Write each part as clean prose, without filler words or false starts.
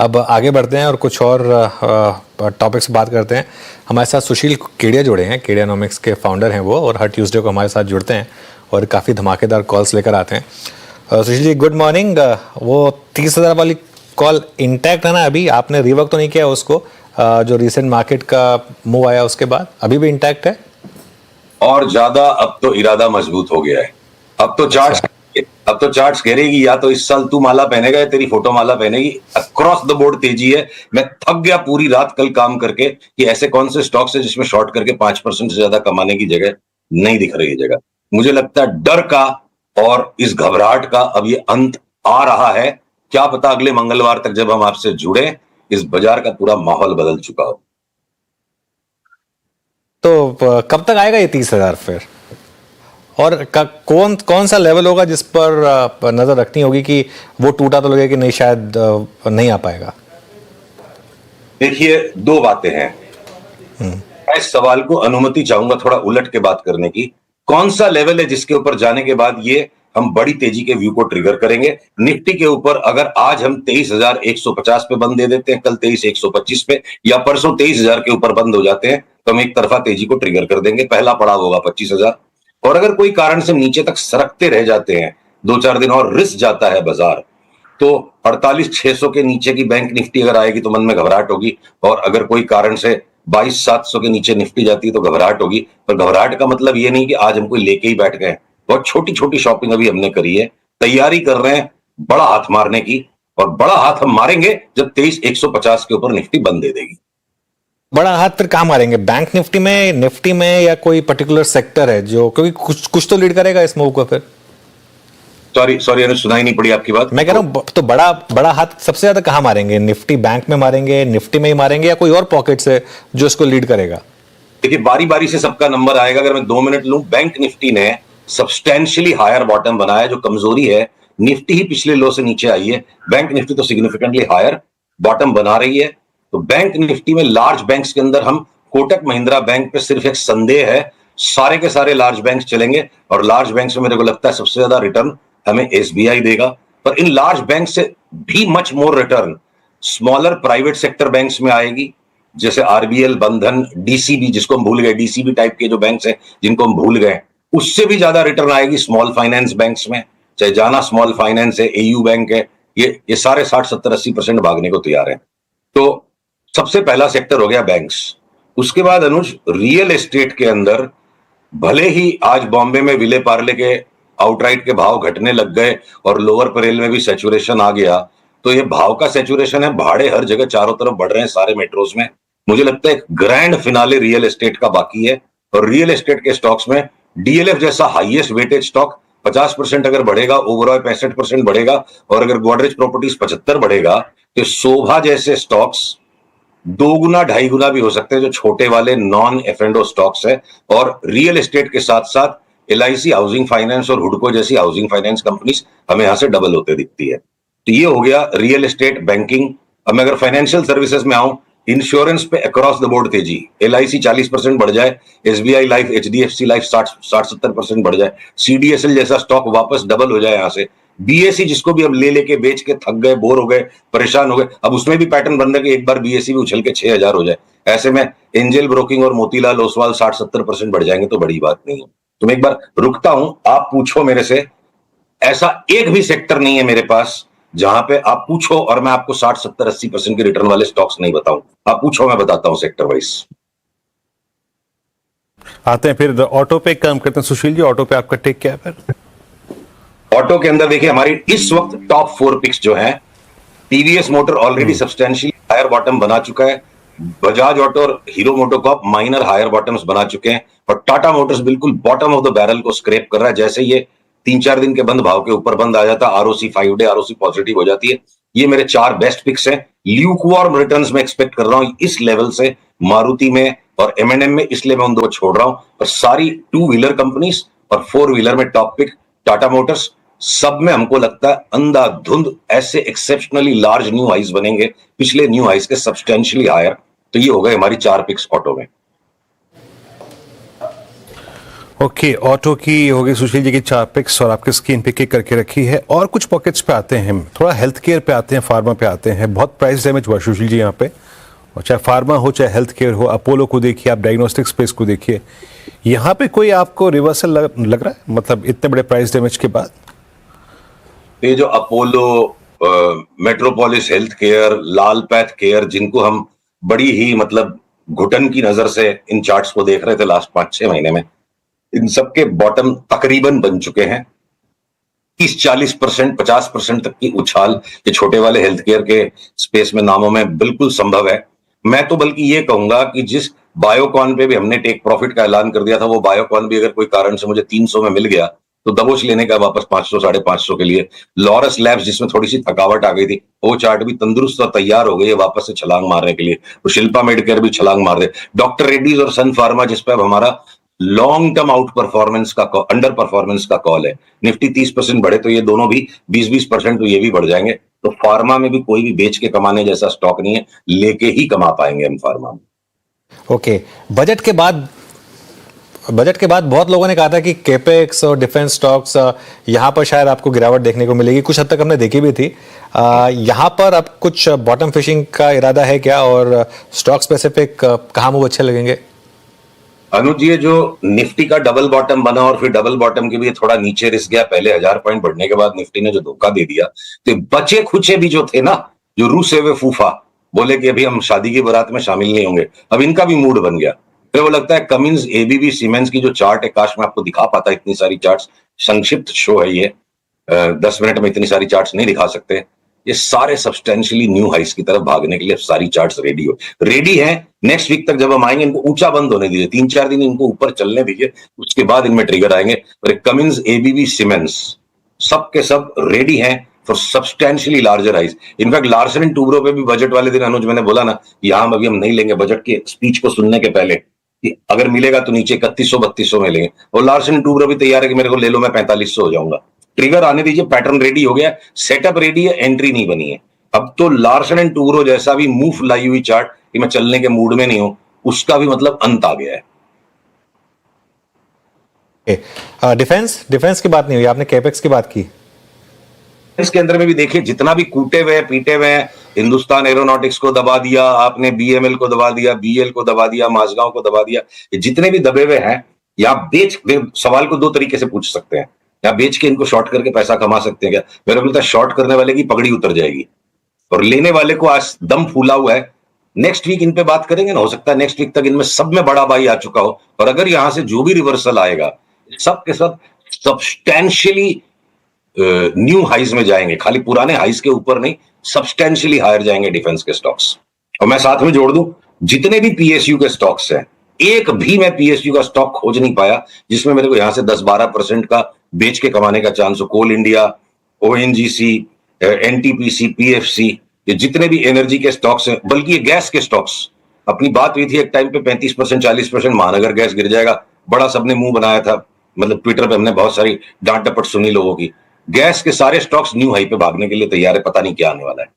अब आगे बढ़ते हैं और कुछ और टॉपिक्स बात करते हैं। हमारे साथ सुशील केडिया जुड़े हैं, केडियानॉमिक्स के फाउंडर हैं वो, और हर ट्यूसडे को हमारे साथ जुड़ते हैं और काफ़ी धमाकेदार कॉल्स लेकर आते हैं। Sushil ji, good morning. वो 30,000 वाली कॉल इंटैक्ट है ना? अभी आपने रिवर्क तो नहीं किया उसको, जो रिसेंट मार्केट का मूव आया उसके बाद अभी भी इंटैक्ट है? और ज्यादा अब तो इरादा मजबूत हो गया है। अब तो चार्ट्स करेगी, या तो इस साल तू माला पहनेगा या तेरी फोटो माला पहनेगी। अक्रॉस द बोर्ड तेजी है। मैं थक गया पूरी रात कल काम करके कि ऐसे कौन से स्टॉक्स है जिसमें शॉर्ट करके 5% से ज्यादा कमाने की जगह नहीं दिख रही है जगह। मुझे लगता है डर का और इस घबराहट का अब ये अंत आ रहा है। क्या पता अगले मंगलवार तक जब हम आपसे जुड़े इस बाजार का पूरा माहौल बदल चुका हो। तो कब तक आएगा ये 30,000 फिर? और कौन सा लेवल होगा जिस पर नजर रखनी होगी कि वो टूटा तो लगे कि नहीं, शायद नहीं आ पाएगा? देखिए, दो बातें हैं। मैं इस सवाल को अनुमति चाहूंगा थोड़ा उलट के बात करने की। कौन सा लेवल है जिसके ऊपर जाने के बाद ये हम बड़ी तेजी के व्यू को ट्रिगर करेंगे? निफ्टी के ऊपर अगर आज हम 23,150 पे बंद दे देते हैं, कल 23,125 पे, या परसों 23,000 के ऊपर बंद हो जाते हैं, तो हम एक तरफा तेजी को ट्रिगर कर देंगे। पहला पड़ाव होगा 25,000। और अगर कोई कारण से नीचे तक सरकते रह जाते हैं, 2-4 दिन और रिस्क जाता है बाजार, तो 48,600 के नीचे की बैंक निफ्टी अगर आएगी तो मन में घबराहट होगी। और अगर कोई कारण से 22,700 के नीचे निफ्टी जाती है तो घबराहट होगी। पर घबराहट का मतलब ये नहीं कि आज हम कोई लेके ही बैठ गए। बहुत छोटी छोटी शॉपिंग अभी हमने करी है, तैयारी कर रहे हैं बड़ा हाथ मारने की। और बड़ा हाथ हम मारेंगे जब 23,150 के ऊपर निफ्टी बंद दे देगी। बड़ा हाथ फिर कहाँ मारेंगे? बैंक निफ्टी में या कोई पर्टिकुलर सेक्टर है जो, क्योंकि कुछ तो लीड करेगा इस मूव को फिर? सॉरी अनुज, सुनाई नहीं पड़ी आपकी बात। मैं कह रहा हूं, तो बड़ा हाथ सबसे ज्यादा कहां मारेंगे? निफ्टी बैंक में मारेंगे, निफ्टी में ही मारेंगे, या कोई और पॉकेट से जो इसको लीड करेगा? देखिए, बारी बारी से सबका नंबर आएगा। अगर मैं 2 मिनट लूं, बैंक निफ्टी ने सब्सटेंशियली हायर बॉटम बनाया। जो कमजोरी है, निफ्टी ही पिछले लो से नीचे आई है, बैंक निफ्टी तो सिग्निफिकेंटली हायर बॉटम बना रही है। तो बैंक निफ्टी में लार्ज बैंक्स के अंदर हम कोटक महिंद्रा बैंक पे सिर्फ एक संदेह है, सारे के सारे लार्ज बैंक्स चलेंगे। और लार्ज बैंक्स में मेरे को लगता है सबसे ज्यादा रिटर्न हमें एसबीआई देगा। पर इन लार्ज बैंक से भी much more return smaller private sector banks में आएगी, जैसे आरबीएल, बंधन, डीसीबी, जिसको हम भूल गए, डीसीबी टाइप के जो बैंक्स हैं जिनको हम भूल गए, उससे भी ज्यादा रिटर्न आएगी स्मॉल फाइनेंस बैंक्स में। चाहे जाना स्मॉल फाइनेंस है, एयू बैंक है, ये सारे 60-70-80% भागने को तैयार है। तो सबसे पहला सेक्टर हो गया बैंक्स। उसके बाद अनुज, रियल एस्टेट के अंदर भले ही आज बॉम्बे में विले पार्ले के आउटराइट के भाव घटने लग गए और लोअर परेल में भी सैचुरेशन आ गया, तो ये भाव का सैचुरेशन है। भाड़े हर जगह चारों तरफ बढ़ रहे हैं सारे मेट्रोज में। मुझे लगता है एक ग्रैंड फिनाले रियल एस्टेट का बाकी है। और रियल एस्टेट के स्टॉक्स में डीएलएफ जैसा हाईएस्ट वेटेज स्टॉक 50% अगर बढ़ेगा, ओवरऑल 65% बढ़ेगा, और अगर गोदरेज प्रॉपर्टीज 75 बढ़ेगा, तो शोभा जैसे स्टॉक्स 2 गुना 2.5 गुना भी हो सकते हैं, जो छोटे वाले नॉन एफ&ओ स्टॉक्स है। और रियल एस्टेट के साथ साथ एलआईसी हाउसिंग फाइनेंस और हुडको जैसी हाउसिंग फाइनेंस कंपनीज हमें यहां से डबल होते दिखती है। तो ये हो गया रियल एस्टेट, बैंकिंग। अब मैं अगर फाइनेंशियल सर्विसेज में आऊं, इंश्योरेंस पे अक्रॉस द बोर्ड तेजी। एलआईसी 40% बढ़ जाए, एसबीआई लाइफ, एचडीएफसी लाइफ 60-70% बढ़ जाए, सीडीएसएल जैसा स्टॉक वापस डबल हो जाए यहां से। बीएसई जिसको भी अब ले लेके बेच के थक गए, बोर हो गए, परेशान हो गए, अब उसमें भी पैटर्न बन रहा है कि एक बार बीएसई भी उछल के 6,000 हो जाए। ऐसे में एंजल ब्रोकिंग और मोतीलाल ओसवाल 60-70% बढ़ जाएंगे तो बड़ी बात नहीं है। तो मैं एक बार रुकता हूं, आप पूछो मेरे से। ऐसा एक भी सेक्टर नहीं है मेरे पास जहां पे आप पूछो और मैं आपको 60-70-80% के रिटर्न वाले स्टॉक्स नहीं बताऊं। आप पूछो, मैं बताता हूं सेक्टर वाइज। आते हैं फिर ऑटो पे काम करते हैं। सुशील जी, ऑटो पे आपका टेक क्या है फिर? ऑटो के अंदर देखिए, हमारी इस वक्त टॉप 4 पिक्स जो हैं, TVS motor already substantially higher bottom बना चुका है। बजाज ऑटो और Hero MotoCorp minor higher bottoms बना चुके हैं। और टाटा मोटर्स बिल्कुल बॉटम ऑफ द बैरल को स्क्रैप कर रहा है। जैसे ये 3-4 दिन के बंद भाव के ऊपर बंद आ जाता, आरओसी 5 डे आरओसी पॉजिटिव हो जाती है। ये मेरे 4 बेस्ट पिक्स हैं। ल्यूकवार्म रिटर्न्स में एक्सपेक्ट कर रहा हूं इस लेवल से मारुति में और एमएनएम में, इसलिए मैं उन दो छोड़ रहा हूं। और सारी 2 व्हीलर कंपनीज और 4 व्हीलर में टॉप पिक टाटा मोटर्स। सब में हमको लगता है अंधाधुंध ऐसे एक्सेप्शनली लार्ज न्यू हाइज बनेंगे, पिछले न्यू हाइज के सब्सटेंशियली हायर। तो ये हो गए हमारी 4 पिक्स ऑटो में। ओके, ऑटो की हो गई सुशील जी की 4 पिक्स और आपके स्क्रीन पे किक करके रखी है। और कुछ पॉकेट्स पे आते हैं हम, थोड़ा हेल्थ केयर पे आते हैं, फार्मा पे आते हैं। बहुत प्राइस डैमेज हुआ सुशील जी यहाँ पे, और चाहे फार्मा हो चाहे हेल्थ केयर हो। अपोलो को देखिए, आप डायग्नोस्टिक स्पेस को देखिए, यहाँ पे कोई आपको रिवर्सल लग रहा है, मतलब इतने बड़े प्राइस डैमेज के बाद? ये जो अपोलो, मेट्रोपोलिस हेल्थ केयर, लाल पैथ केयर, जिनको हम बड़ी ही मतलब घुटन की नजर से इन चार्ट्स को देख रहे थे लास्ट 5-6 महीने में, इन सबके बॉटम तकरीबन बन चुके हैं। 30-40%, 50% तक की उछाल ये छोटे वाले हेल्थ केयर के स्पेस में नामों में बिल्कुल संभव है। मैं तो बल्कि ये कहूंगा कि जिस बायोकॉन पे भी हमने टेक प्रॉफिट का ऐलान कर दिया था, वो बायोकॉन भी अगर कोई कारण से मुझे 300 में मिल गया तो दबोच लेने का वापस 500, 550 के लिए। लॉरस लैब्स जिसमें थोड़ी सी थकावट आ गई थी, वो चार्ट भी तंदुरुस्त और तैयार हो गई है वापस से छलांग मारने के लिए। तो शिल्पा मेडिकेयर भी छलांग मार दे। डॉक्टर रेड्डीज और सन फार्मा, जिस पर अब हमारा लॉन्ग टर्म आउट परफॉर्मेंस का अंडर परफॉर्मेंस का कॉल है, निफ्टी 30% बढ़े तो ये दोनों भी 20-20% तो ये भी बढ़ जाएंगे। तो फार्मा में भी कोई भी बेच के कमाने जैसा स्टॉक नहीं है, लेके ही कमा पाएंगे हम फार्मा में। ओके, बजट के बाद बहुत लोगों ने कहा था कि केपेक्स और डिफेंस स्टॉक्स यहाँ पर शायद आपको गिरावट देखने को मिलेगी। कुछ हद तक हमने देखी भी थी। यहाँ पर अब कुछ बॉटम फिशिंग का इरादा है क्या, और स्टॉक स्पेसिफिक कहाँ मूव अच्छे लगेंगे? अनुज, ये जो निफ्टी का डबल बॉटम बना और फिर डबल बॉटम के भी थोड़ा नीचे रिस्क गया, पहले 1000 पॉइंट बढ़ने के बाद निफ्टी ने जो धोखा दे दिया, तो बचे खुचे भी जो थे ना, जो रूसे हुए फूफा बोले कि अभी हम शादी की बारात में शामिल नहीं होंगे, अब इनका भी मूड बन गया। फिर वो लगता है कमिंस, एबीबी, सीमेंस की जो चार्ट है, काश मैं आपको दिखा पाता इतनी सारी चार्ट्स। संक्षिप्त शो है ये, 10 मिनट में इतनी सारी चार्ट्स नहीं दिखा सकते। ये सारे सब्सटेंशियली न्यू हाइस की तरफ भागने के लिए सारी चार्ट्स रेडी हैं। नेक्स्ट वीक तक जब हम आएंगे, इनको ऊंचा बंद होने दीजिए, 3-4 दिन इनको ऊपर चलने दीजिए, उसके बाद इनमें ट्रिगर आएंगे। और कमिंस, एबीबी, सीमेंस सब के सब रेडी हैं for substantially larger highs. In fact Larsen and Toubro पे भी बजट वाले दिन, अनुज, मैंने बोला ना, यहां अभी हम नहीं लेंगे, बजट की स्पीच को सुनने के पहले कि अगर मिलेगा तो नीचे 3100-3200 में लेंगे। और लार्सन एंड टूब्रो भी तैयार है कि मेरे को ले लो, मैं 4500 हो जाऊंगा। ट्रिगर आने दीजिए, पैटर्न रेडी हो गया, सेटअप रेडी है, एंट्री नहीं बनी है। अब तो लार्सन एंड टूब्रो जैसा भी मूव लाई हुई चार्ट कि मैं चलने के मूड में नहीं हूं, उसका भी मतलब अंत आ गया है। डिफेंस की बात नहीं हुई, आपने कैपेक्स की बात की। इसके अंदर में भी देखिए, जितना भी कूटे हुए पीटे हुए, हिंदुस्तान एरोनॉटिक्स को दबा दिया आपने, बीएमएल को दबा दिया, बीएल को दबा दिया, माझगांव को दबा दिया, ये जितने भी दबे हुए हैं, या बेच, सवाल को 2 तरीके से पूछ सकते हैं, या बेच के इनको शॉर्ट करके पैसा कमा सकते हैं क्या? मेरे को लगता है शॉर्ट करने वाले की पगड़ी उतर जाएगी और लेने वाले को आज दम फूला हुआ है। नेक्स्ट वीक इन पे बात करेंगे ना, हो सकता है नेक्स्ट वीक तक इनमें सब में बड़ा बाई आ चुका हो, और अगर यहां से जो भी रिवर्सल आएगा, सब के सब सब्सटैंशियली न्यू हाइज में जाएंगे, खाली पुराने हाइज के ऊपर नहीं, सब्सटैंशियली हायर जाएंगे डिफेंस के स्टॉक्स। और मैं साथ में जोड़ दूं, जितने भी पीएसयू के स्टॉक्स हैं, एक भी मैं पीएसयू का स्टॉक खोज नहीं पाया जिसमें मेरे को यहां से 10-12% का बेच के कमाने का चांस हो। कोल इंडिया, ओएनजीसी, एनटीपीसी, पीएफसी, ये जितने भी एनर्जी के स्टॉक्स हैं, बल्कि ये गैस के स्टॉक्स, अपनी बात हुई थी एक टाइम पे 35%, 40%, महानगर गैस गिर जाएगा, बड़ा सबने मुंह बनाया था, मतलब ट्विटर पे हमने बहुत सारी डांट डपट सुनी लोगों की। गैस के सारे स्टॉक्स न्यू हाई पे भागने के लिए तैयार है, पता नहीं क्या आने वाला है।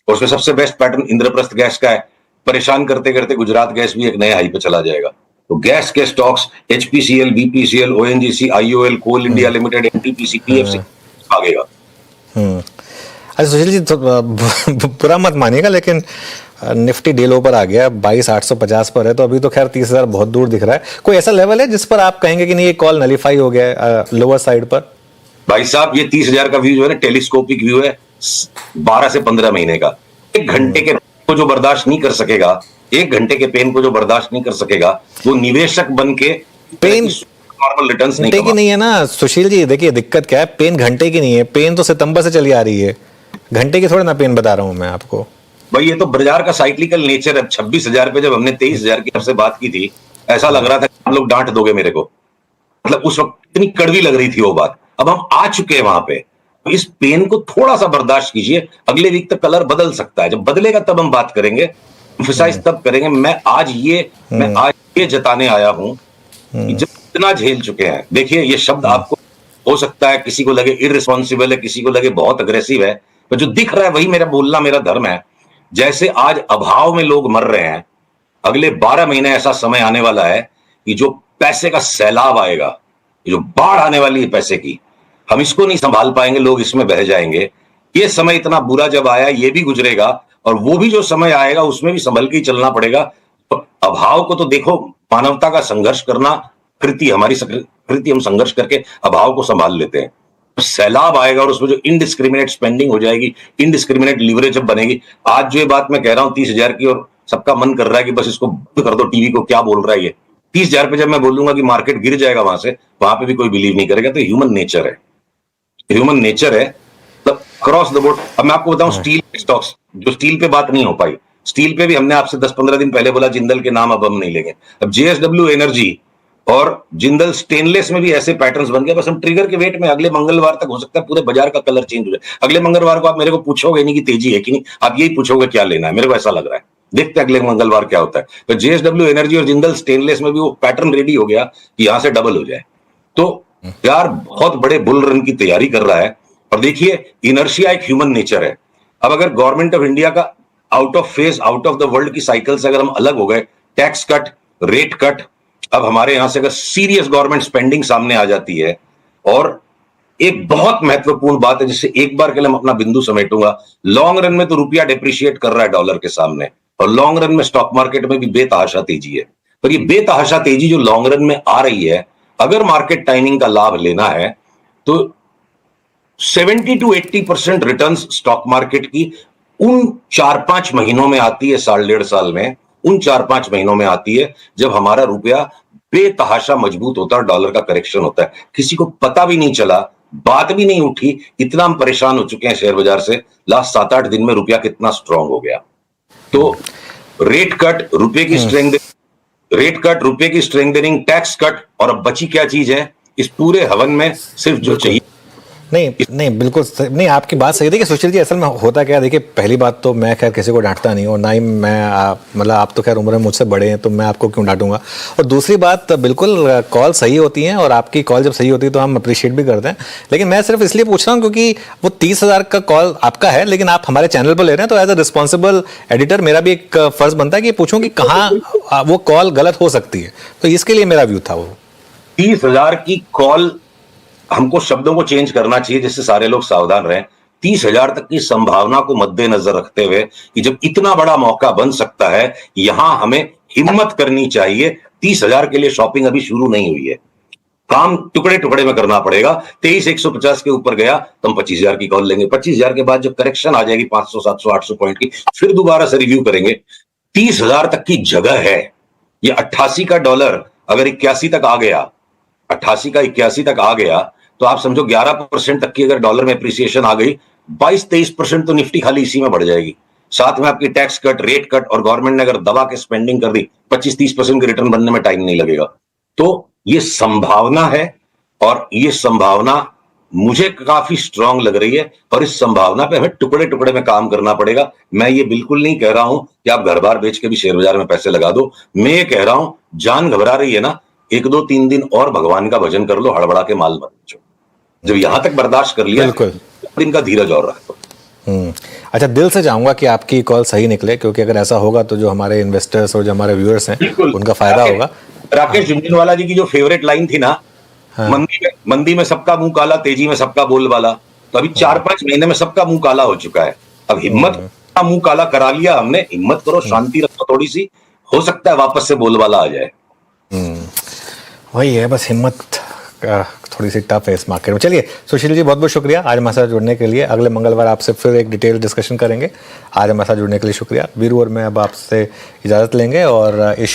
और उसमें सबसे बेस्ट पैटर्न इंद्रप्रस्थ गैस का है, परेशान करते करते गुजरात गैस भी एक नए हाई पे चला जाएगा। तो गैस के stocks, HPCL, BPCL, ONGC, IOL, coal India Limited, NTPC, PFC भागेगा। अच्छा सुशील जी, तो बुरा मत मानिएगा, लेकिन निफ्टी डे लो पर आ गया, 22,850 पर है, तो अभी तो खैर 30,000 बहुत दूर दिख रहा है। कोई ऐसा लेवल है जिस पर आप कहेंगे कि नहीं, ये कॉल नलीफाई हो गया है लोअर साइड पर? भाई साहब, ये 30,000 का व्यू जो है ना, टेलीस्कोपिक व्यू है, 12 से 15 महीने का। 1 घंटे के को जो बर्दाश्त नहीं कर सकेगा, 1 घंटे के पेन को जो बर्दाश्त नहीं कर सकेगा, वो निवेशक बन के पेन नॉर्मल रिटर्न्स घंटे की नहीं है ना सुशील जी। देखिए दिक्कत क्या है, पेन घंटे की नहीं है, पेन तो सितंबर से चली आ रही है, घंटे की थोड़ा ना पेन बता रहा हूं मैं आपको। भाई ये तो बाजार का साइक्लिकल नेचर है। 26,000 पे जब हमने 23,000 की आपसे बात की थी, ऐसा लग रहा था कि आप लोग डांट दोगे मेरे को, मतलब उस वक्त इतनी कड़वी लग रही थी वो बात। अब हम आ चुके हैं वहां पे, तो इस पेन को थोड़ा सा बर्दाश्त कीजिए, अगले वीक तक कलर बदल सकता है, जब बदलेगा तब हम बात करेंगे, एम्फसाइज तब करेंगे। मैं आज ये जताने आया हूं कि जब इतना झेल चुके हैं, देखिए ये शब्द आपको हो सकता है किसी को लगे इररिस्पॉन्सिबल है, किसी को लगे बहुत अग्रेसिव है, पर जो दिख रहा है वही मेरा बोलना, मेरा धर्म है। जैसे आज अभाव में लोग मर रहे हैं, अगले 12 महीने ऐसा समय आने वाला है कि जो पैसे का सैलाब आएगा, ये जो बाढ़ आने वाली है पैसे की, हम इसको नहीं संभाल पाएंगे, लोग इसमें बह जाएंगे। ये समय इतना बुरा जब आया, ये भी गुजरेगा, और वो भी जो समय आएगा उसमें भी संभल के ही चलना पड़ेगा। तो अभाव को तो देखो, मानवता का संघर्ष करना कृति, हमारी कृति, हम संघर्ष करके अभाव को संभाल लेते हैं। सैलाब आएगा और उसमें जो इनडिस्क्रिमिनेट स्पेंडिंग हो जाएगी, इनडिस्क्रिमिनेट लीवरेज जब बनेगी। आज जो ये बात मैं कह रहा हूं 30,000 की, और सबका मन कर रहा है कि बस इसको बंद कर दो, टीवी को क्या बोल रहा है ये। 30,000 पे जब मैं बोलूंगा कि मार्केट गिर जाएगा वहां से, वहां पे भी कोई बिलीव नहीं करेगा। तो ह्यूमन नेचर है, ह्यूमन नेचर है, मतलब क्रॉस द बोर्ड। अब मैं आपको बताऊं, स्टील स्टॉक्स, जो स्टील पे बात नहीं हो पाई, स्टील पे भी हमने आपसे 10-15 दिन पहले बोला जिंदल के नाम अब हम नहीं लेंगे। अब जेएसडब्ल्यू एनर्जी और जिंदल स्टेनलेस में भी ऐसे पैटर्न्स बन गए। बस हम ट्रिगर के वेट में अगले मंगलवार तक हो सकता है पूरे बाजार का कलर चेंज हो जाए। अगले मंगलवार को आप मेरे को पूछोगे नहीं कि तेजी है कि नहीं, आप यही पूछोगे क्या लेना है, मेरे को ऐसा लग रहा है। देखते हैं अगले मंगलवार क्या होता है। तो जेएसडब्ल्यू एनर्जी और जिंदल स्टेनलेस में भी वो पैटर्न रेडी हो गया कि यहां से डबल हो जाए। तो यार बहुत बड़े बुल रन की तैयारी कर रहा है। और देखिए, इनर्शिया एक ह्यूमन नेचर है। अब अगर गवर्नमेंट ऑफ इंडिया का out of phase, out of the world की साइकिल से अगर हम अलग हो गए, टैक्स कट, रेट कट, अब हमारे यहां से अगर सीरियस गवर्नमेंट स्पेंडिंग सामने आ जाती है, और एक बहुत महत्वपूर्ण बात है जिससे एक बार के लिए मैं अपना बिंदु समेटूंगा, लॉन्ग रन में तो रुपया डिप्रिशिएट कर रहा है डॉलर के सामने, और लॉन्ग रन में स्टॉक मार्केट में भी बेतहाशा तेजी है। पर ये बेतहाशा तेजी जो लॉन्ग रन में आ रही है, अगर मार्केट टाइमिंग का लाभ लेना है तो 70 to 80% रिटर्न्स स्टॉक मार्केट की उन 4-5 महीनों में आती है, साल डेढ़ साल में, उन 4-5 महीनों में आती है जब हमारा रुपया बेतहाशा मजबूत होता है और डॉलर का करेक्शन होता है। किसी को पता भी नहीं चला, बात भी नहीं उठी, इतना हम परेशान हो चुके हैं शेयर बाजार से। लास्ट 7-8 दिन में रुपया कितना स्ट्रांग हो गया। तो रेट कट, रुपए की स्ट्रेंथ, रेट कट, रुपए की स्ट्रेंथनिंग, टैक्स कट, और अब बची क्या चीज है इस पूरे हवन में? सिर्फ जो चाहिए। नहीं बिल्कुल नहीं, आपकी बात सही है। देखिए सुशील जी, असल में होता क्या है, देखिए पहली बात तो मैं खैर किसी को डांटता नहीं, और ना ही मैं मतलब आप तो खैर उम्र में मुझसे बड़े हैं तो मैं आपको क्यों डांटूंगा। और दूसरी बात, बिल्कुल कॉल सही होती हैं, और आपकी कॉल जब सही होती है तो हम अप्रिशिएट भी करते हैं। लेकिन मैं सिर्फ इसलिए पूछ रहा हूँ क्योंकि वो 30,000 का कॉल आपका है, लेकिन आप हमारे चैनल पर ले रहे हैं, तो एज अ रिस्पॉन्सिबल एडिटर मेरा भी एक फर्ज बनता है कि पूछूं कि कहाँ वो कॉल गलत हो सकती है। तो इसके लिए मेरा व्यू था। वो 30,000 की कॉल, हमको शब्दों को चेंज करना चाहिए जिससे सारे लोग सावधान रहें। 30,000 तक की संभावना को मद्देनजर रखते हुए कि जब इतना बड़ा मौका बन सकता है, यहां हमें हिम्मत करनी चाहिए। 30,000 के लिए शॉपिंग अभी शुरू नहीं हुई है, काम टुकड़े टुकड़े में करना पड़ेगा। 23,150 के ऊपर गया तो हम 25,000 की कॉल लेंगे। 25,000 के बाद जब करेक्शन आ जाएगी 500, 700, 800 पॉइंट की, फिर दोबारा से रिव्यू करेंगे। 30,000 तक की जगह है। ये 88 का डॉलर अगर 81 तक आ गया, 88 का 81 तक आ गया, तो आप समझो 11% तक की अगर डॉलर में एप्रिसिएशन आ गई, 22-23% तो निफ्टी खाली इसी में बढ़ जाएगी। साथ में आपकी टैक्स कट, रेट कट, और गवर्नमेंट ने अगर दबा के स्पेंडिंग कर दी, 25-30% के रिटर्न बनने में टाइम नहीं लगेगा। तो ये संभावना है, और ये संभावना मुझे काफी स्ट्रांग लग रही है, और इस संभावना पे हमें टुकड़े टुकड़े में काम करना पड़ेगा। मैं ये बिल्कुल नहीं कह रहा हूं कि आप घर बार बेच के भी शेयर बाजार में पैसे लगा दो। मैं ये कह रहा हूं, जान घबरा रही है ना, 1-2-3 दिन और भगवान का भजन कर लो, हड़बड़ा के माल मत बेचो। जब यहां तक बर्दाश्त कर लिया, बिल्कुल दिन का धीरज और रखो। अच्छा, दिल से चाहूंगा कि आपकी कॉल सही निकले, क्योंकि अगर ऐसा होगा तो जो हमारे इन्वेस्टर्स और जो हमारे व्यूअर्स हैं उनका फायदा होगा। राकेश झुनझुनवाला जी की जो फेवरेट लाइन थी ना, मंदी में सबका मुंह काला, तेजी में सबका बोलबाला। तो अभी 4-5 महीने में सबका मुंह काला हो चुका है। अब हिम्मत का मुंह काला करा लिया हमने, हिम्मत करो, शांति रखो थोड़ी सी, हो सकता है वापस से बोलबाला आ जाए। वही है, बस हिम्मत थोड़ी सी टफ है इस मार्केट में। चलिए सुशील जी, बहुत बहुत शुक्रिया आज हमारे साथ जुड़ने के लिए। अगले मंगलवार आपसे फिर एक डिटेल डिस्कशन करेंगे। आज हमारे साथ जुड़ने के लिए शुक्रिया। वीरू और मैं अब आपसे इजाज़त लेंगे, और इस